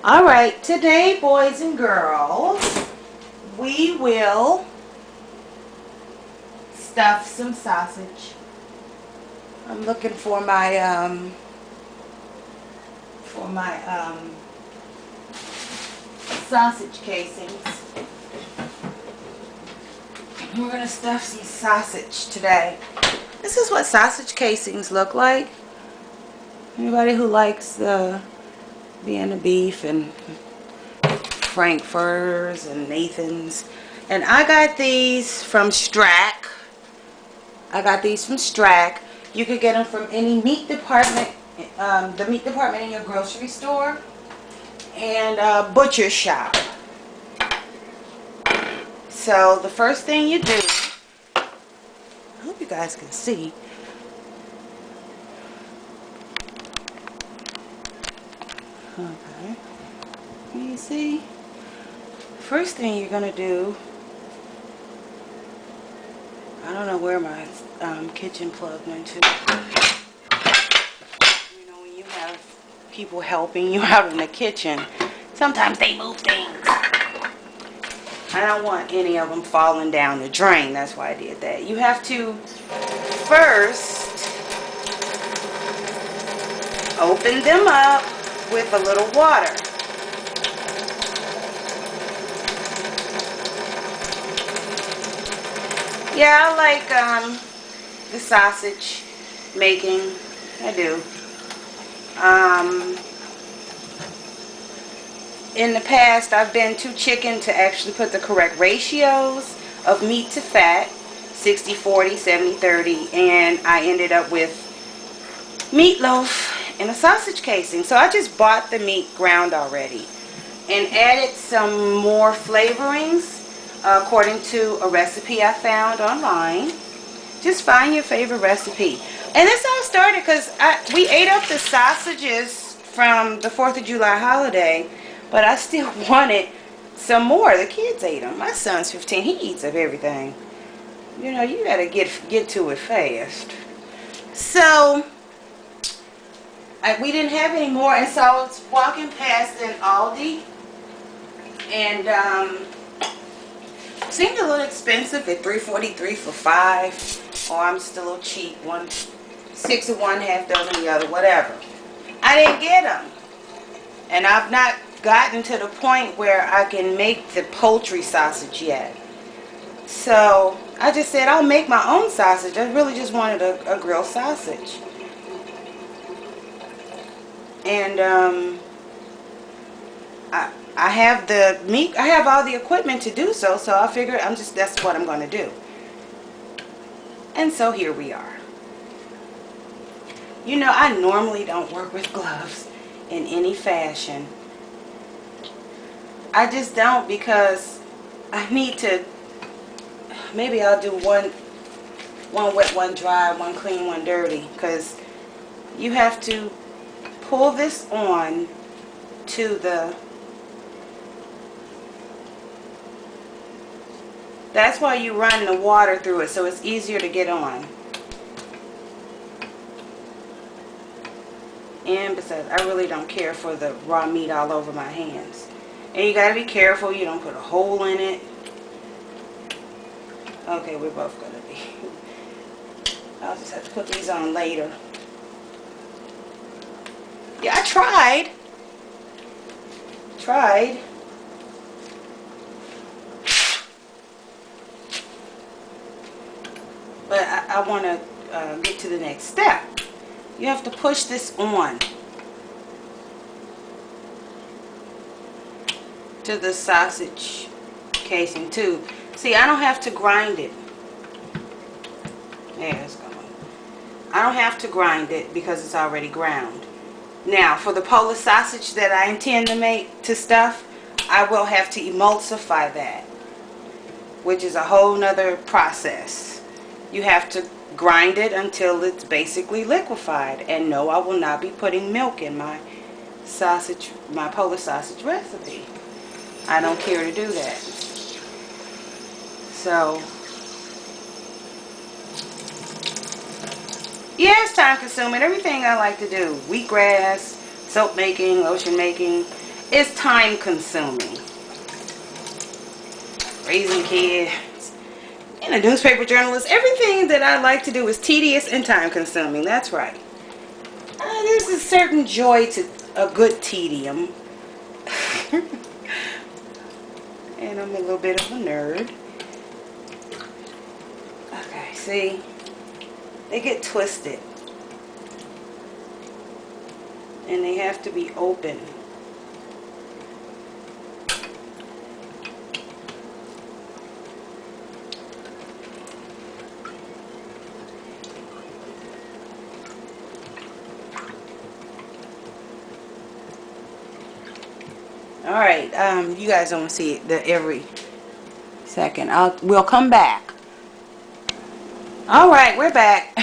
Alright, today, boys and girls, we will stuff some sausage. I'm looking for my sausage casings. We're gonna stuff some sausage today. This is what sausage casings look like. Anybody who likes Vienna beef and Frankfurters and Nathans. And I got these from Strack. You could get them from any meat department, the meat department in your grocery store, and butcher shop. So the first thing you do, I hope you guys can see. Okay, can you see? First thing you're gonna do, I don't know where my kitchen plug went to. You know, when you have people helping you out in the kitchen, sometimes they move things. I don't want any of them falling down the drain. That's why I did that. You have to first open them up with a little water. Yeah, I like the sausage making. I do. In the past, I've been too chicken to actually put the correct ratios of meat to fat, 60-40, 70-30, and I ended up with meatloaf in a sausage casing. So I just bought the meat ground already and added some more flavorings according to a recipe I found online. Just find your favorite recipe. And this all started because we ate up the sausages from the 4th of July holiday, but I still wanted some more. The kids ate them. My son's 15. He eats up everything. You know, you got to get to it fast. So we didn't have any more, and so I was walking past an Aldi, and seemed a little expensive at $3.43 for 5. Or I'm just a little cheap, 6 of one, half dozen of the other, whatever. I didn't get them, and I've not gotten to the point where I can make the poultry sausage yet. So I just said I'll make my own sausage. I really just wanted a grilled sausage. And I have the meat, I have all the equipment to do so, so I figured that's what I'm going to do. And so here we are. You know, I normally don't work with gloves in any fashion. I just don't, because I need to, maybe I'll do one wet, one dry, one clean, one dirty, because you have to pull this on to the, that's why you run the water through it, so it's easier to get on. And besides, I really don't care for the raw meat all over my hands. And you gotta be careful you don't put a hole in it. Okay, we're both gonna be. I'll just have to put these on later. Yeah, I tried. But I want to get to the next step. You have to push this on to the sausage casing too. See, I don't have to grind it. There it's going. I don't have to grind it because it's already ground. Now, for the Polish sausage that I intend to make to stuff, I will have to emulsify that, which is a whole nother process. You have to grind it until it's basically liquefied. And no, I will not be putting milk in my sausage, my Polish sausage recipe. I don't care to do that. So, yeah, it's time consuming. Everything I like to do. Wheatgrass, soap making, lotion making. is time consuming. Raising kids and a newspaper journalist, everything that I like to do is tedious and time consuming. That's right. There's a certain joy to a good tedium. And I'm a little bit of a nerd. Okay, see? They get twisted. And they have to be open. All right, you guys don't see it every second. We'll come back. All right, we're back.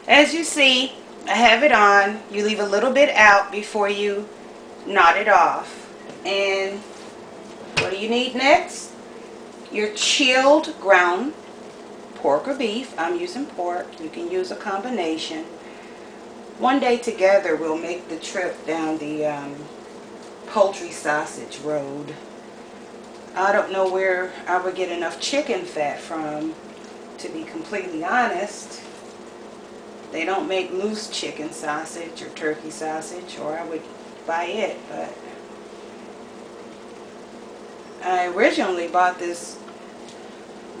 As you see, I have it on. You leave a little bit out before you knot it off. And what do you need next? Your chilled ground pork or beef. I'm using pork. You can use a combination. One day together we'll make the trip down the poultry sausage road. I don't know where I would get enough chicken fat from, to be completely honest. They don't make loose chicken sausage or turkey sausage, or I would buy it, but I originally bought this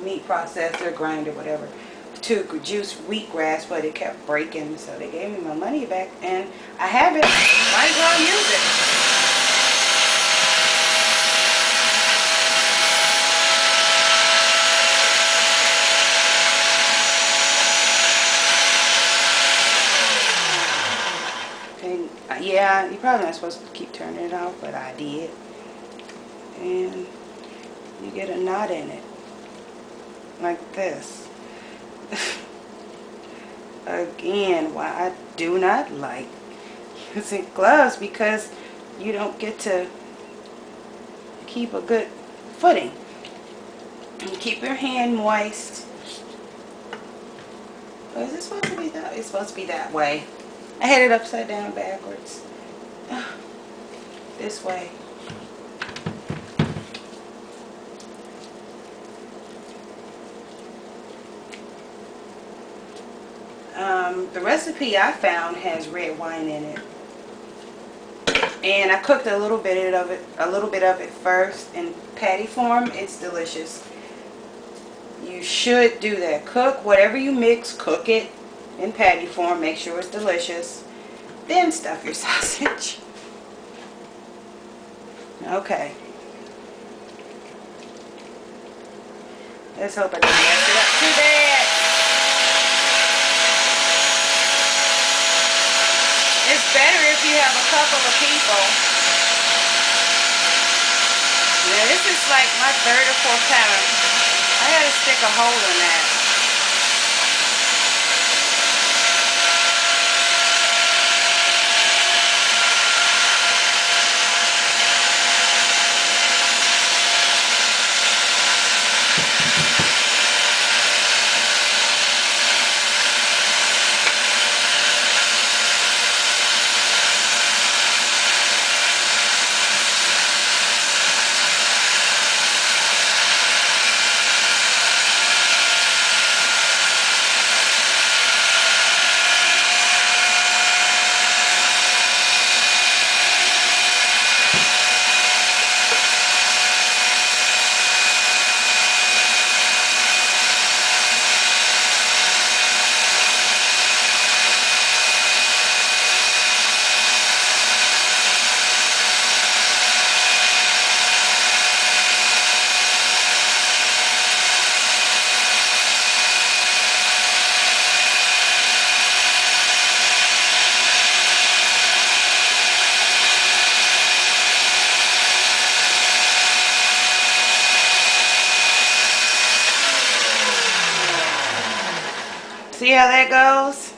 meat processor, grinder, whatever, to juice wheatgrass, but it kept breaking, so they gave me my money back, and I have it. Might as well use it. Yeah, you're probably not supposed to keep turning it off, but I did. And you get a knot in it. Like this. Again, why I do not like using gloves, because you don't get to keep a good footing. And keep your hand moist. Oh, is it supposed to be that? It's supposed to be that way. I had it upside down backwards. This way. The recipe I found has red wine in it, and I cooked a little bit of it first in patty form. It's delicious. You should do that. Cook whatever you mix, cook it in patty form. Make sure it's delicious. Then stuff your sausage. Okay. Let's hope I didn't mess it up too bad. It's better if you have a couple of people. Now this is like my third or fourth time. I gotta stick a hole in that. See how that goes?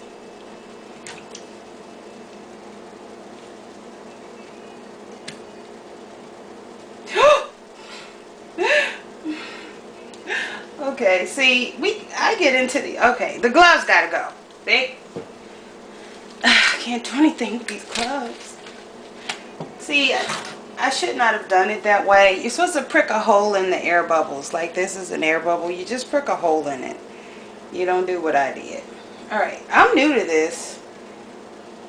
Okay, see, I get into the gloves gotta go. I can't do anything with these gloves. See, I should not have done it that way. You're supposed to prick a hole in the air bubbles. Like this is an air bubble. You just prick a hole in it. You don't do what I did. Alright, I'm new to this.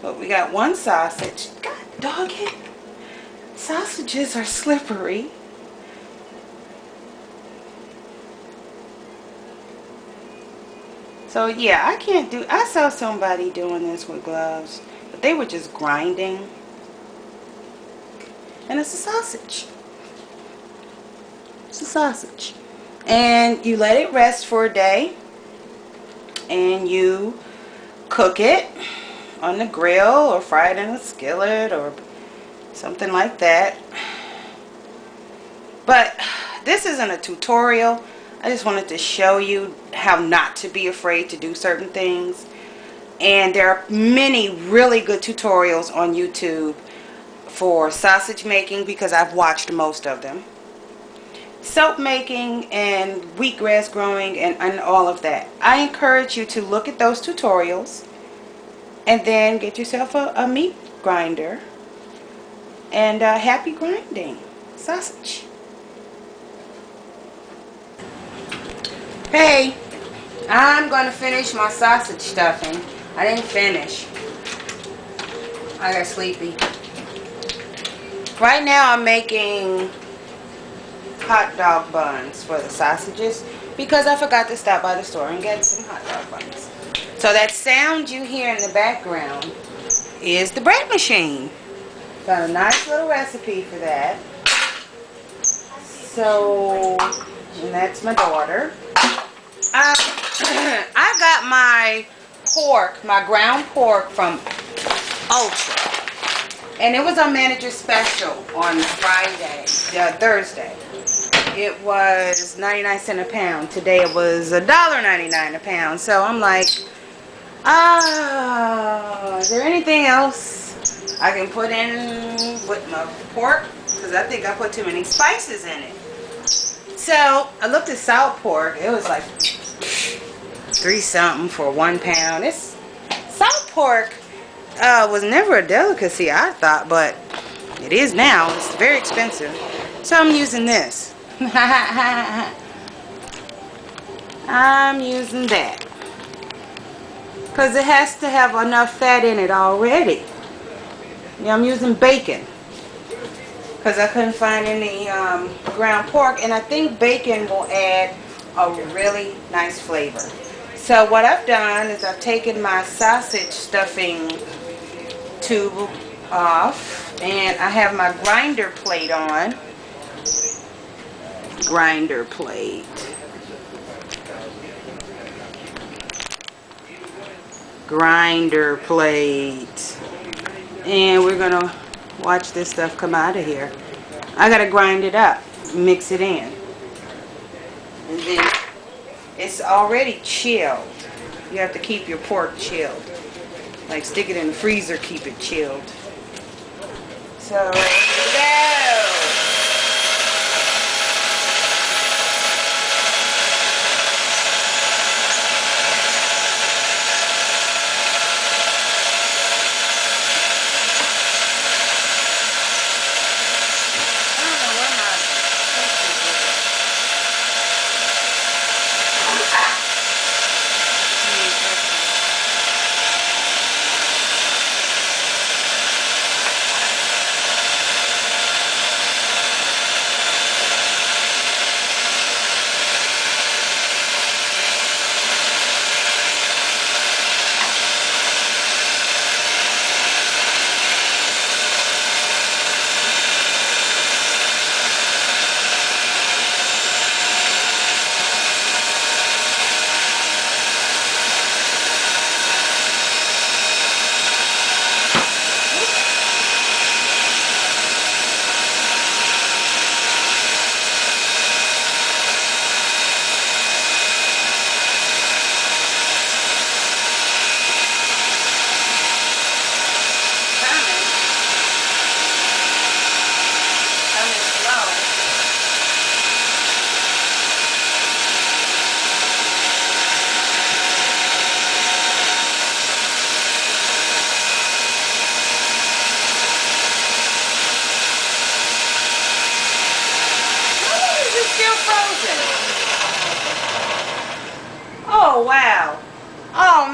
But we got one sausage. God dog it. Sausages are slippery. So yeah, I can't do, I saw somebody doing this with gloves, but they were just grinding. And it's a sausage. It's a sausage. And you let it rest for a day. And you cook it on the grill or fry it in a skillet or something like that. But this isn't a tutorial. I just wanted to show you how not to be afraid to do certain things. And there are many really good tutorials on YouTube for sausage making because I've watched most of them. Soap making and wheatgrass growing and all of that. I encourage you to look at those tutorials and then get yourself a meat grinder and happy grinding sausage. Hey, I'm going to finish my sausage stuffing. I didn't finish. I got sleepy. Right now I'm making hot dog buns for the sausages because I forgot to stop by the store and get some hot dog buns. So that sound you hear in the background is the bread machine. Got a nice little recipe for that. So, and that's my daughter. I got my pork, my ground pork from Ultra. And it was on manager special on Thursday. It was 99 cents a pound. Today it was $1.99 a pound. So I'm like, is there anything else I can put in with my pork? Because I think I put too many spices in it. So I looked at salt pork. It was like $3 something for 1 pound. It's salt pork was never a delicacy, I thought, but it is now. It's very expensive. So I'm using this. I'm using that. Because it has to have enough fat in it already. Yeah, I'm using bacon. Because I couldn't find any ground pork. And I think bacon will add a really nice flavor. So what I've done is I've taken my sausage stuffing tube off. And I have my grinder plate on. Grinder plate. Grinder plate. And we're going to watch this stuff come out of here. I got to grind it up. Mix it in. And then it's already chilled. You have to keep your pork chilled. Like stick it in the freezer, keep it chilled. So, here we go.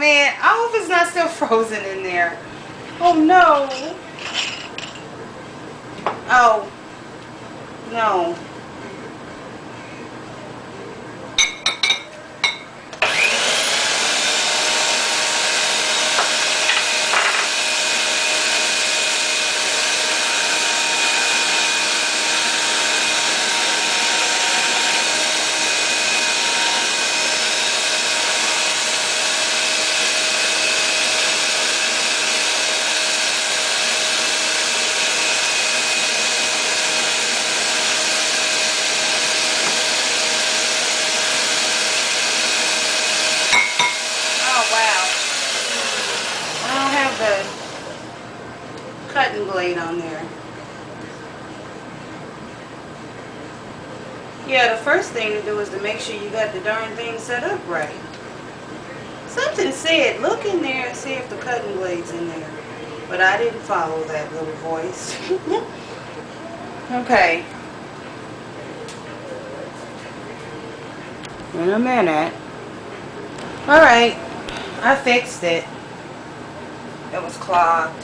man. I hope it's not still frozen in there. Oh no. Oh no. Cutting blade on there. Yeah, the first thing to do is to make sure you got the darn thing set up right. Something said, look in there and see if the cutting blade's in there. But I didn't follow that little voice. Okay. In a minute. Alright. I fixed it. It was clogged.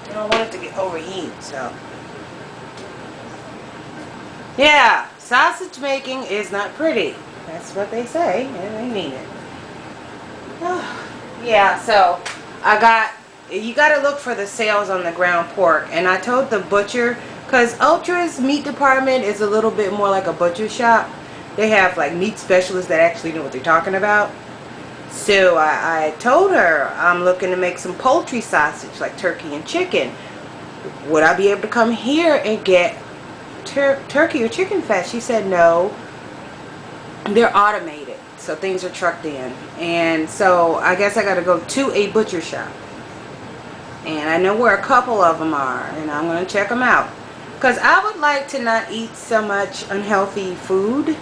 I don't want it to get overheat, so. Yeah, sausage making is not pretty. That's what they say, and they mean it. Yeah, so you got to look for the sales on the ground pork. And I told the butcher, because Ultra's meat department is a little bit more like a butcher shop. They have like meat specialists that actually know what they're talking about. So I told her I'm looking to make some poultry sausage, like turkey and chicken. Would I be able to come here and get turkey or chicken fat? She said no. They're automated, so things are trucked in. And so I guess I got to go to a butcher shop. And I know where a couple of them are, and I'm going to check them out. Because I would like to not eat so much unhealthy food.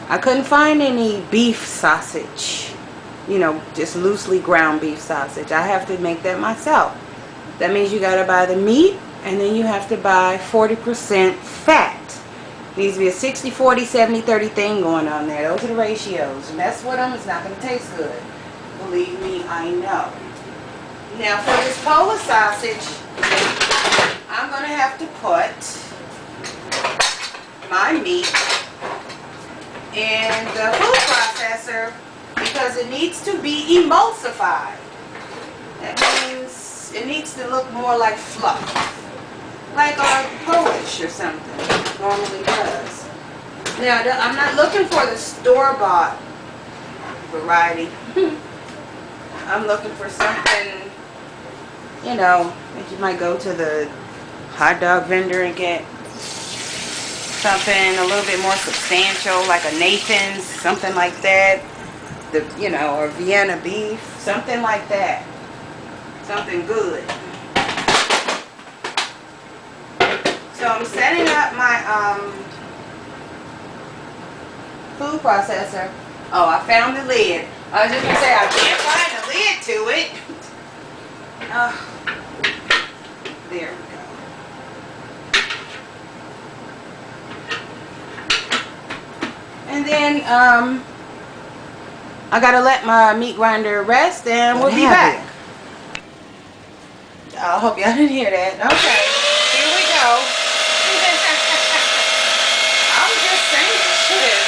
I couldn't find any beef sausage. You know, just loosely ground beef sausage. I have to make that myself. That means you got to buy the meat, and then you have to buy 40% fat. Needs to be a 60, 40, 70, 30 thing going on there. Those are the ratios. And mess with them, it's not going to taste good. Believe me, I know. Now for this Polish sausage, I'm going to have to put my meat in the food processor because it needs to be emulsified. That means it needs to look more like fluff. Like our Polish or something normally does. Now, I'm not looking for the store-bought variety. I'm looking for something, you know, that you might go to the hot dog vendor and get something a little bit more substantial, like a Nathan's, something like that. You know, or Vienna beef, something like that. Something good. So I'm setting up my food processor. Oh, I found the lid. I was just gonna say I can't find the lid to it. There we go. And then I gotta let my meat grinder rest, and we'll be back. I hope y'all didn't hear that. Okay, here we go. I'm just saying shit.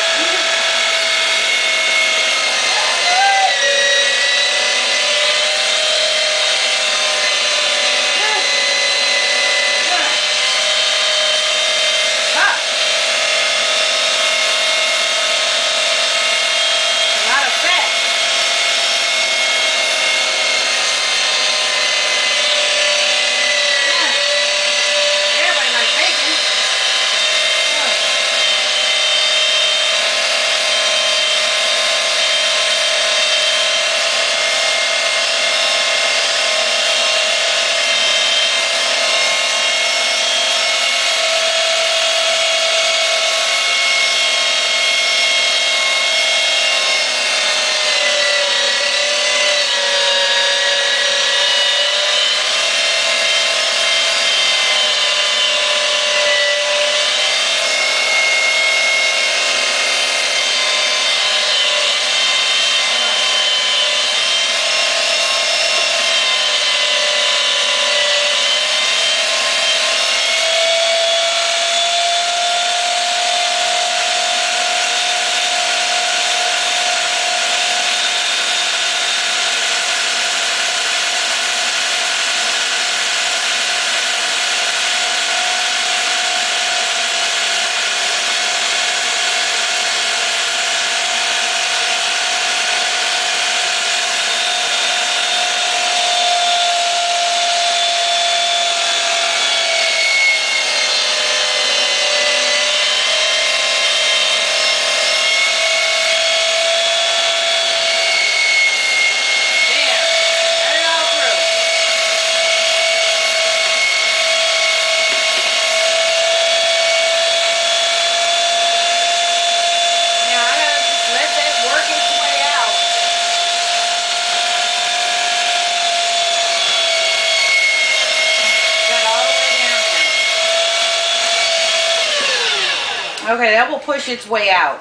Okay, that will push its way out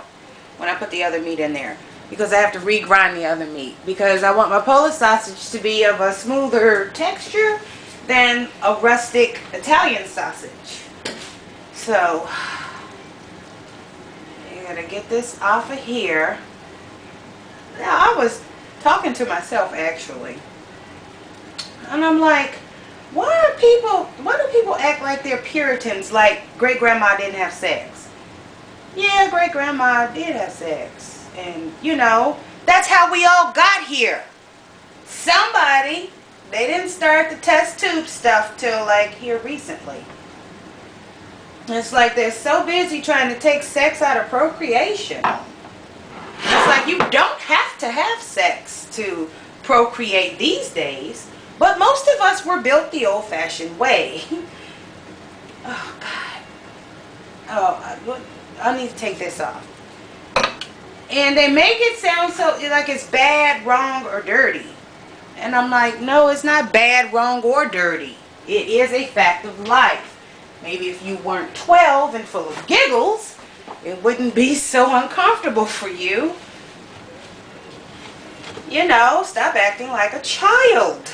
when I put the other meat in there, because I have to regrind the other meat, because I want my Polish sausage to be of a smoother texture than a rustic Italian sausage. So you gotta get this off of here. Now, I was talking to myself actually, and I'm like, why do people act like they're Puritans, like great grandma didn't have sex? Yeah, great grandma did have sex, and you know, that's how we all got here. Somebody, they didn't start the test tube stuff till like here recently. It's like they're so busy trying to take sex out of procreation. It's like you don't have to have sex to procreate these days, but most of us were built the old-fashioned way. Oh God. Oh, I need to take this off. And they make it sound so like it's bad, wrong, or dirty. And I'm like, no, it's not bad, wrong, or dirty. It is a fact of life. Maybe if you weren't 12 and full of giggles, it wouldn't be so uncomfortable for you. You know, stop acting like a child.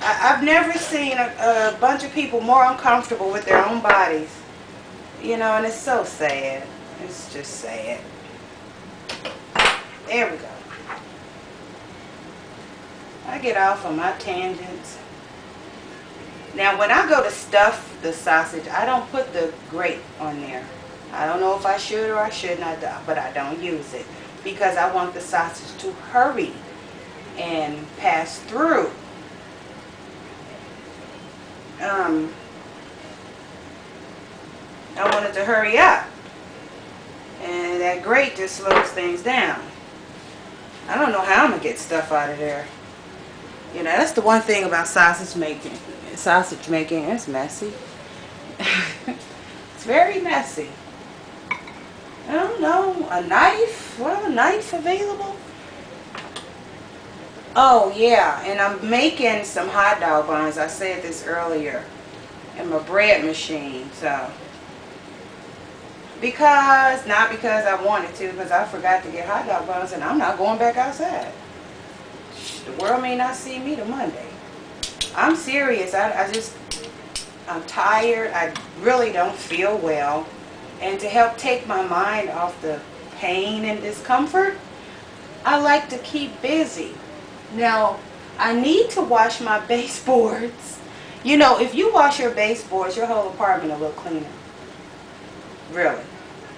I've never seen a bunch of people more uncomfortable with their own bodies. You know, and it's so sad. It's just sad. There we go. I get off on my tangents. Now, when I go to stuff the sausage, I don't put the grate on there. I don't know if I should or I should not, but I don't use it, because I want the sausage to hurry and pass through. I want it to hurry up, and that grate just slows things down. I don't know how I'm gonna get stuff out of there. You know, that's the one thing about sausage making. Sausage making is messy. It's very messy. I don't know, a knife? Well, a knife available? Oh yeah, and I'm making some hot dog buns. I said this earlier. In my bread machine, so. Not because I wanted to, because I forgot to get hot dog buns and I'm not going back outside. The world may not see me till Monday. I'm serious. I'm tired. I really don't feel well. And to help take my mind off the pain and discomfort, I like to keep busy. Now, I need to wash my baseboards. You know, if you wash your baseboards, your whole apartment will look cleaner. Really.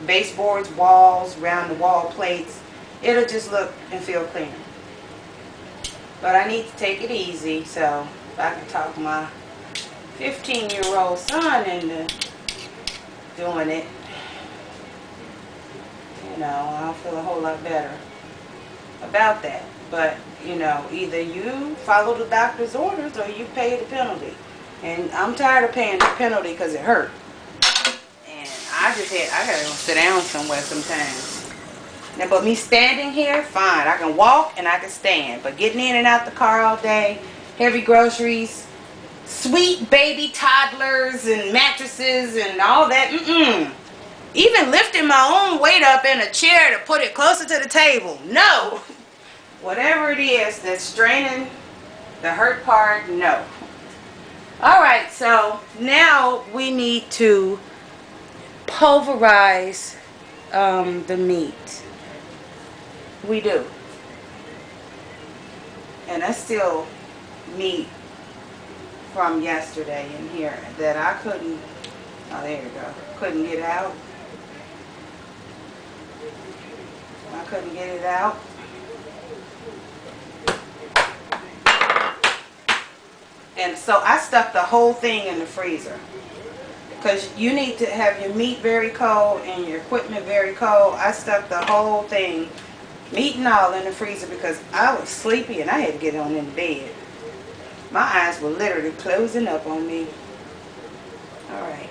Baseboards, walls, round the wall plates, it'll just look and feel cleaner. But I need to take it easy, so if I can talk my 15-year-old son into doing it, you know, I'll feel a whole lot better about that. But, you know, either you follow the doctor's orders or you pay the penalty. And I'm tired of paying the penalty because it hurt. And I gotta go sit down somewhere sometimes. Now, but me standing here, fine. I can walk and I can stand. But getting in and out the car all day, heavy groceries, sweet baby toddlers and mattresses and all that, even lifting my own weight up in a chair to put it closer to the table, no. Whatever it is that's straining the hurt part, no. Alright, so now we need to pulverize the meat. We do. And that's still meat from yesterday in here that I couldn't, oh there you go, couldn't get out. I couldn't get it out. And so I stuck the whole thing in the freezer. Because you need to have your meat very cold and your equipment very cold. I stuck the whole thing, meat and all, in the freezer because I was sleepy and I had to get on in bed. My eyes were literally closing up on me. Alright.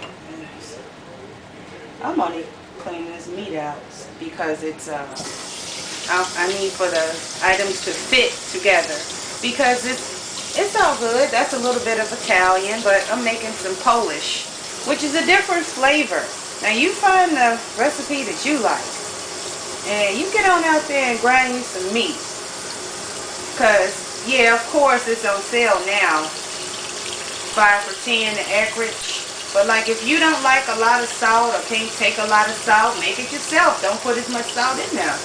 I'm only cleaning this meat out because it's, I need for the items to fit together. Because it's all good. That's a little bit of Italian, but I'm making some Polish, which is a different flavor. Now you find the recipe that you like, and you get on out there and grind you some meat. Because, yeah, of course it's on sale now, 5 for $10 at Eckrich. But like if you don't like a lot of salt or can't take a lot of salt, make it yourself. Don't put as much salt in there.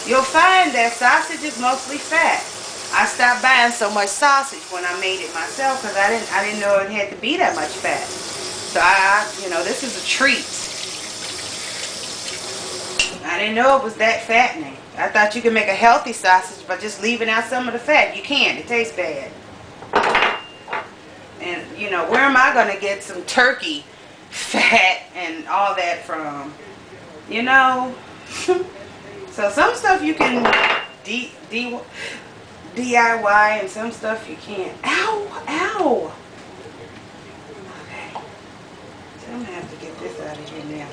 You'll find that sausage is mostly fat. I stopped buying so much sausage when I made it myself because I didn't know it had to be that much fat. So you know, this is a treat. I didn't know it was that fattening. I thought you could make a healthy sausage by just leaving out some of the fat. You can't. It tastes bad. And, you know, where am I going to get some turkey fat and all that from? You know? So some stuff you can DIY and some stuff you can't. Ow! Ow! Okay. So I'm going to have to get this out of here now.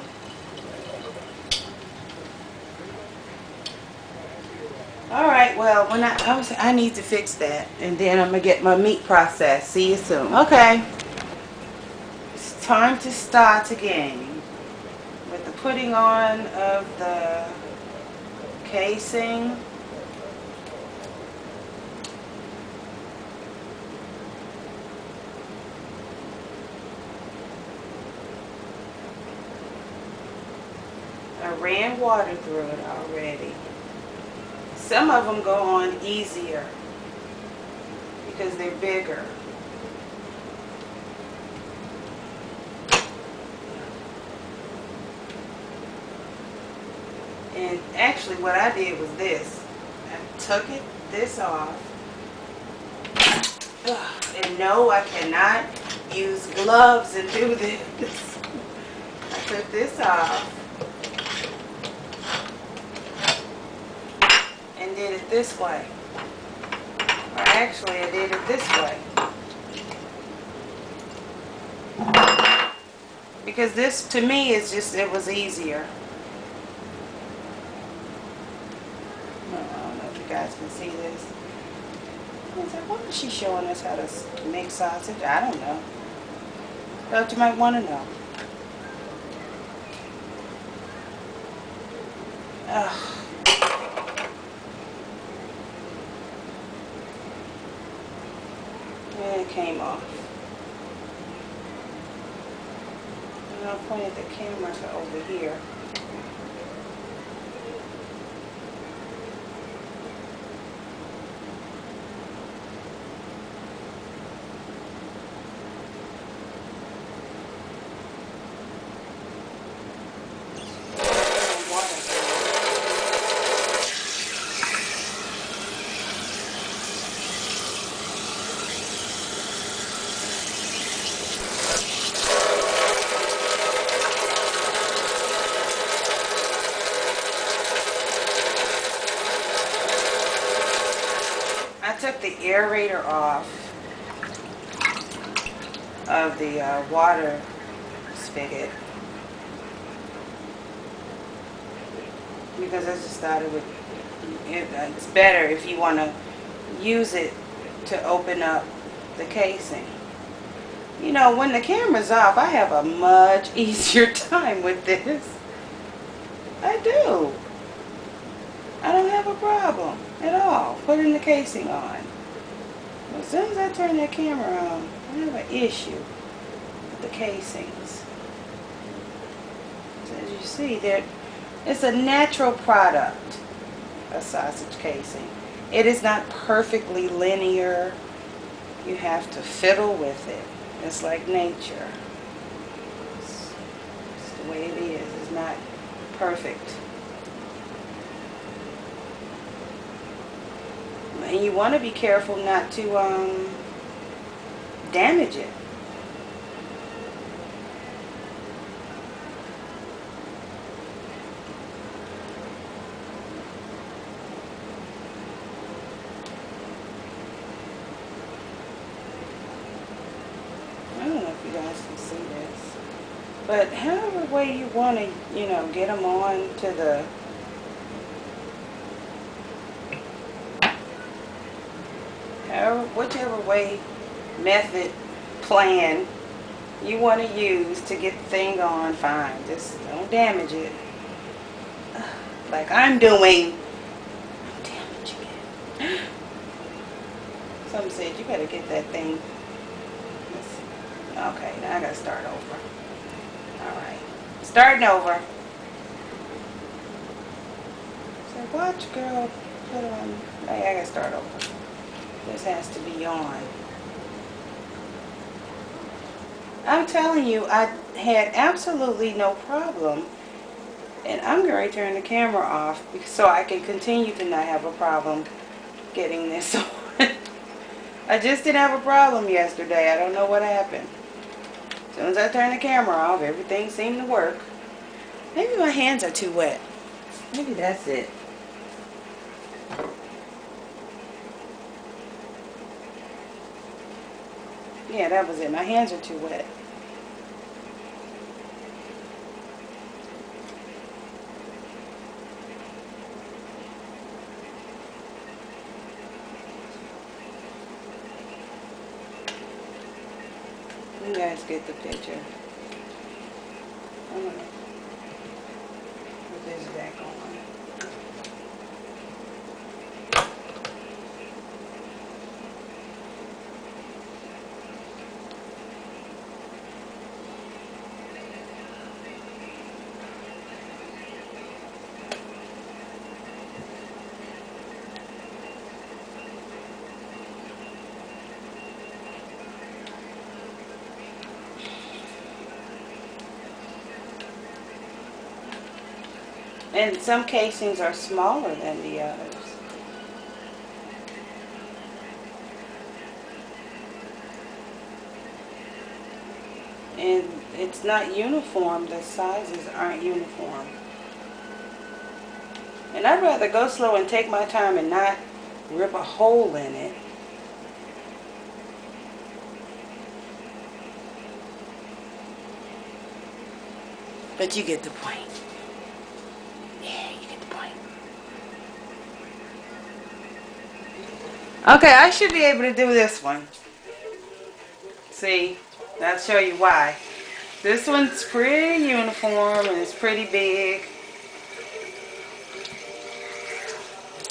Alright, well, when I need to fix that. And then I'm going to get my meat processed. See you soon. Okay. It's time to start again with the putting on of the casing. I ran water through it already. Some of them go on easier because they're bigger. And actually what I did was this. I took this off. Ugh, and no, I cannot use gloves and do this. I took this off. And did it this way. Or actually I did it this way. Because this to me is just, it was easier. I don't know if you guys can see this. I was like, why is she showing us how to make sausage? I don't know. Thought you might want to know. Ugh. And it came off. And I'll point the camera to over here. I took the aerator off of the water spigot because I just thought it's better if you want to use it to open up the casing. You know, when the camera's off, I have a much easier time with this. I do. I don't have a problem at all putting the casing on. As soon as I turn that camera on, I have an issue with the casings. So as you see, it's a natural product, a sausage casing. It is not perfectly linear. You have to fiddle with it. It's like nature. It's the way it is. It's not perfect. And you want to be careful not to damage it. I don't know if you guys can see this, but however way you want to, you know, get them on to the whichever way, method, plan you want to use to get the thing on, fine. Just don't damage it. Like I'm doing. I'm damaging it. Something said you better get that thing. Let's see. Okay, now I gotta start over. Alright. Starting over. So watch, girl. Put on. Hey, I gotta start over. This has to be on. I'm telling you, I had absolutely no problem. And I'm going to turn the camera off so I can continue to not have a problem getting this on. I just didn't have a problem yesterday. I don't know what happened. As soon as I turned the camera off, everything seemed to work. Maybe my hands are too wet. Maybe that's it. Yeah, that was it. My hands are too wet. You guys get the picture. I'm gonna put this back on. And some casings are smaller than the others. And it's not uniform. The sizes aren't uniform. And I'd rather go slow and take my time and not rip a hole in it. But you get the point. Yeah, you get the point. Okay, I should be able to do this one. See, I'll show you why. This one's pretty uniform and it's pretty big.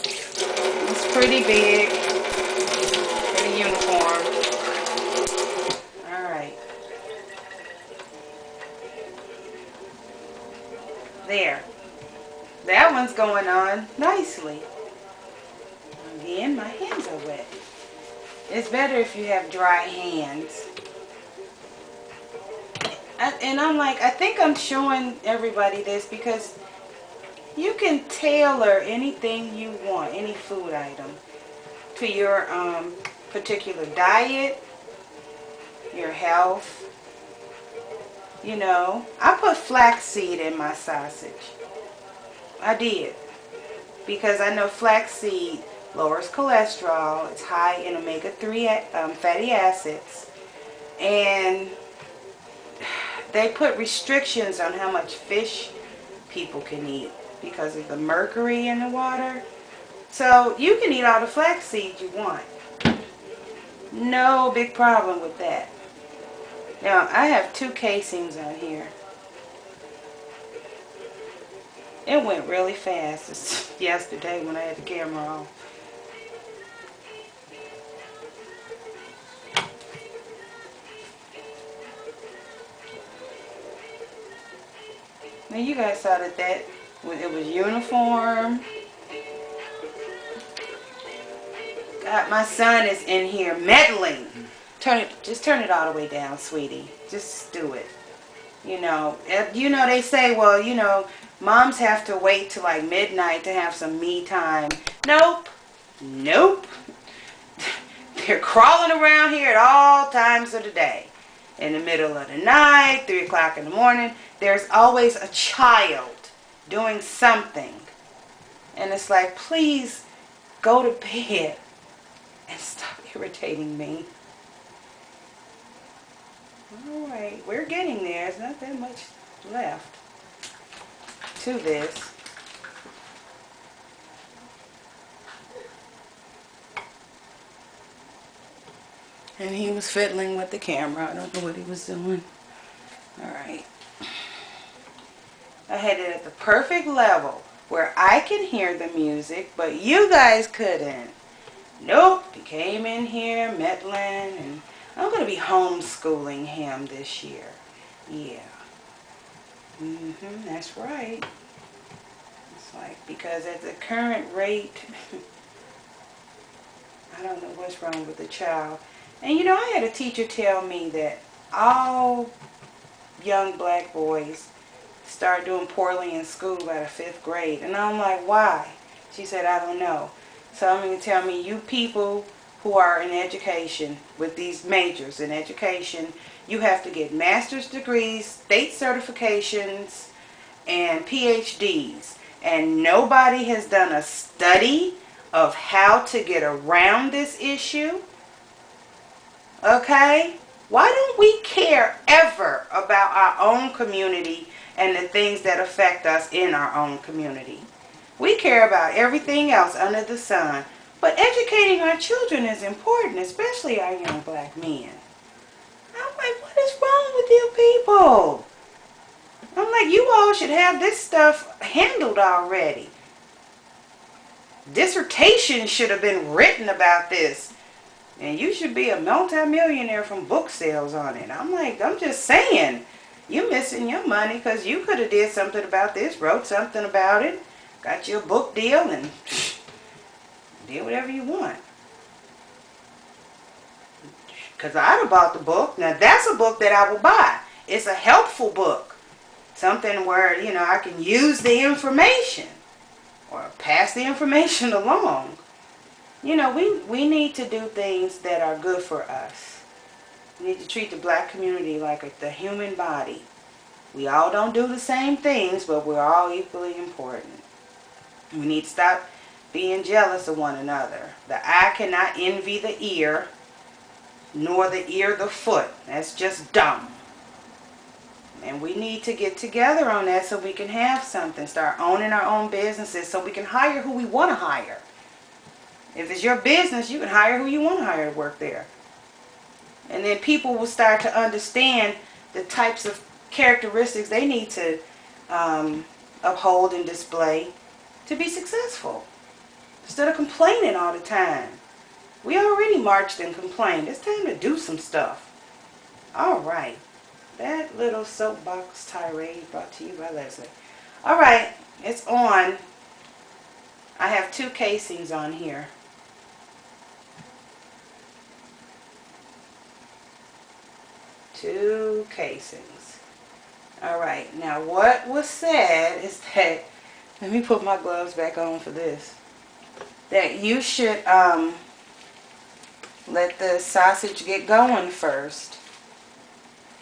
It's pretty big, pretty uniform. Alright. There. That one's going on nicely. Again, my hands are wet. It's better if you have dry hands. And I'm like, I think I'm showing everybody this because you can tailor anything you want, any food item, to your particular diet, your health. You know, I put flaxseed in my sausage. I did. Because I know flaxseed lowers cholesterol. It's high in omega-3 fatty acids. And they put restrictions on how much fish people can eat because of the mercury in the water. So you can eat all the flaxseed you want. No big problem with that. Now, I have 2 casings on here. It went really fast yesterday when I had the camera off. Now you guys saw that it was uniform. God, my son is in here meddling. Just turn it all the way down, sweetie. Just do it. You know, they say, well, moms have to wait till like midnight to have some me time. Nope. Nope. They're crawling around here at all times of the day. In the middle of the night, 3 o'clock in the morning, there's always a child doing something. And it's like, please go to bed and stop irritating me. Alright, we're getting there. There's not that much left to this. And he was fiddling with the camera. I don't know what he was doing. Alright. I had it at the perfect level where I can hear the music, but you guys couldn't. Nope. He came in here meddling, and I'm going to be homeschooling him this year. Yeah. That's right. It's like, because at the current rate, I don't know what's wrong with the child. And I had a teacher tell me that all young black boys start doing poorly in school by the 5th grade. And I'm like, why? She said, I don't know. So I'm going to tell me, you people who are in education with these majors in education, you have to get master's degrees, state certifications, and PhDs. And nobody has done a study of how to get around this issue. Okay? Why don't we care ever about our own community and the things that affect us in our own community? We care about everything else under the sun. But educating our children is important, especially our young black men. I'm like, what is wrong with you people? I'm like, you all should have this stuff handled already. Dissertations should have been written about this. And you should be a multi-millionaire from book sales on it. I'm like, I'm just saying, you're missing your money because you could have did something about this, wrote something about it, got you a book deal, and did whatever you want. Because I'd have bought the book. Now that's a book that I will buy. It's a helpful book. Something where, I can use the information or pass the information along. We need to do things that are good for us. We need to treat the black community like the human body. We all don't do the same things, but we're all equally important. We need to stop being jealous of one another. The eye cannot envy the ear, nor the ear the foot. That's just dumb. And we need to get together on that so we can have something. Start owning our own businesses so we can hire who we want to hire. If it's your business, you can hire who you want to hire to work there. And then people will start to understand the types of characteristics they need to uphold and display to be successful. Instead of complaining all the time. We already marched and complained. It's time to do some stuff. Alright. That little soapbox tirade brought to you by Leslie. Alright. It's on. I have 2 casings on here. Two casings. Alright. Now what was said is that, let me put my gloves back on for this, that you should let the sausage get going first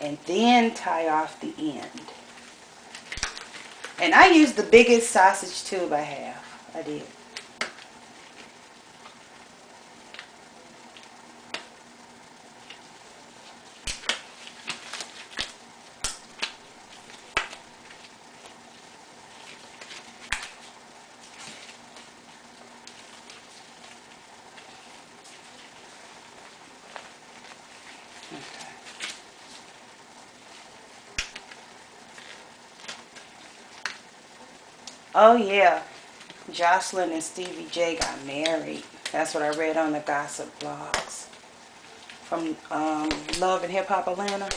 and then tie off the end. And I used the biggest sausage tube I have. I did. Okay. Oh yeah, Jocelyn and Stevie J got married. That's what I read on the gossip blogs from Love and Hip Hop Atlanta.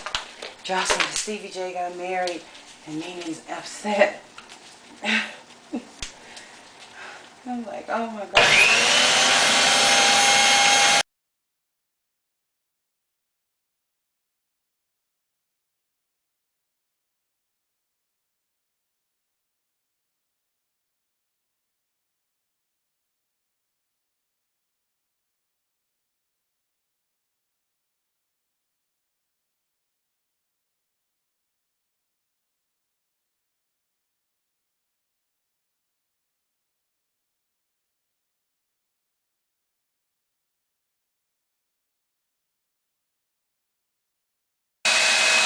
Jocelyn and Stevie J got married, and Nini's upset. I'm like, oh my God.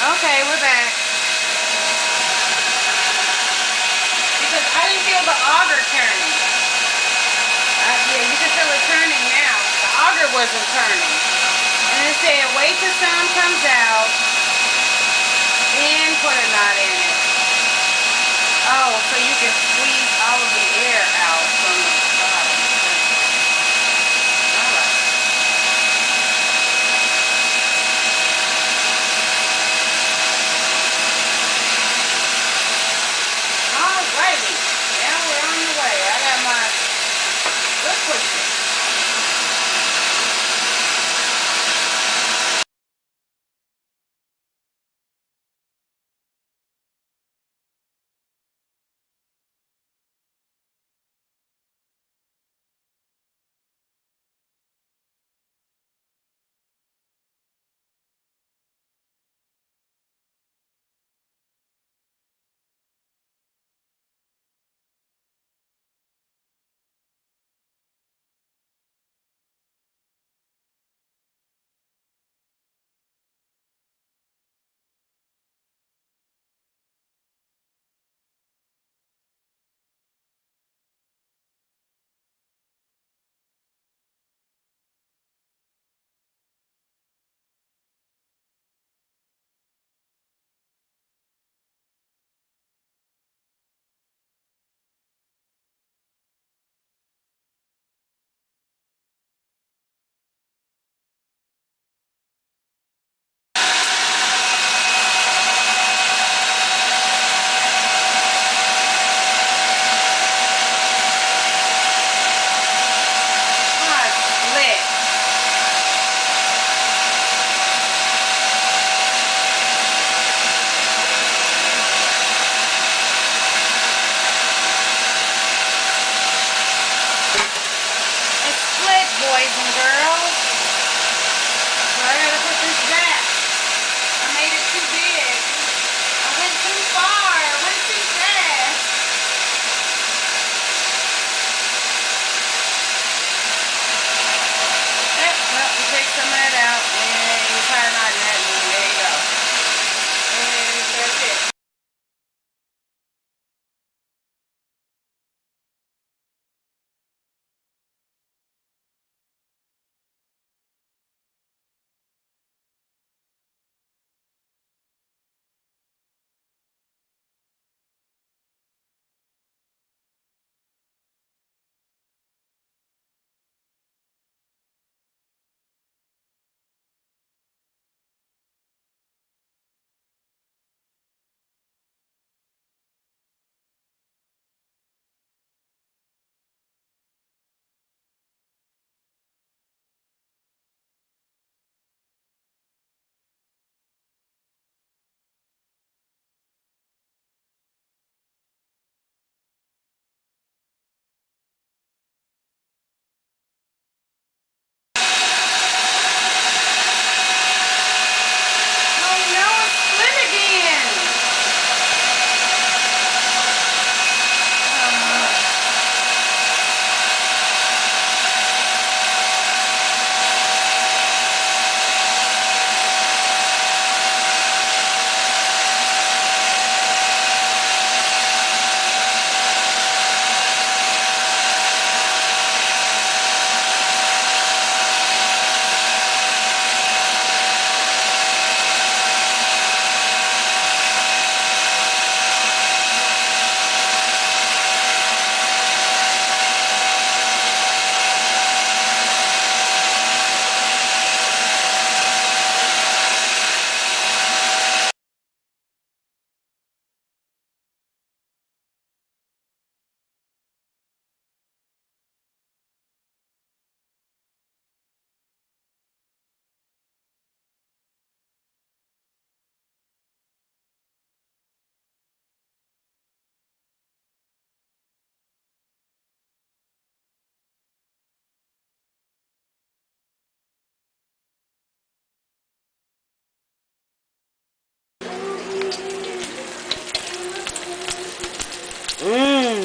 Okay, we're back. Because I didn't feel the auger turning. Yeah, you can feel it turning now. The auger wasn't turning. And it said, wait till some comes out, then put a knot in it. Oh, so you can squeeze all of the air out from the bottom. Alright. Alrighty. Now we're on the way. I got my good pushing. Boys and girls. So I gotta put this back. I made it too big. I went too far. I went too fast. Yep, well, you take some of that out and you tie a knot in that and there you go. And that's it.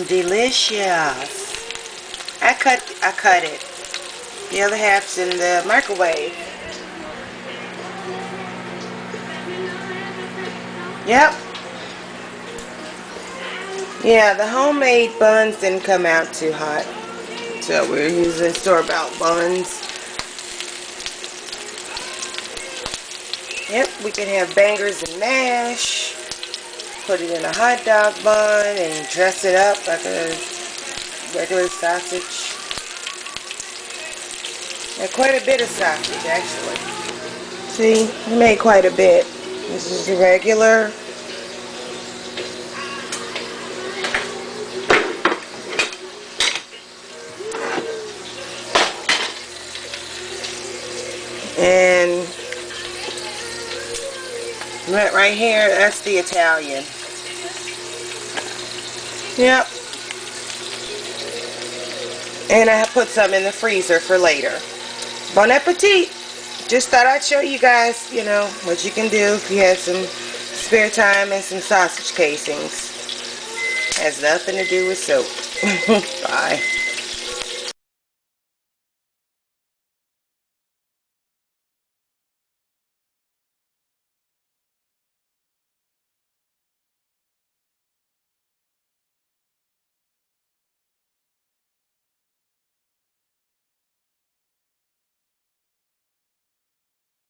delicious. I cut it. The other half's in the microwave. Yep. Yeah, the homemade buns didn't come out too hot. So we're using store-bought buns. Yep, we can have bangers and mash. Put it in a hot dog bun and dress it up like a regular sausage. Yeah, quite a bit of sausage actually. See, we made quite a bit. This is the regular. And right here, that's the Italian. Yep. And I put some in the freezer for later. Bon appetit! Just thought I'd show you guys, you know, what you can do if you have some spare time and some sausage casings. Has nothing to do with soap. Bye.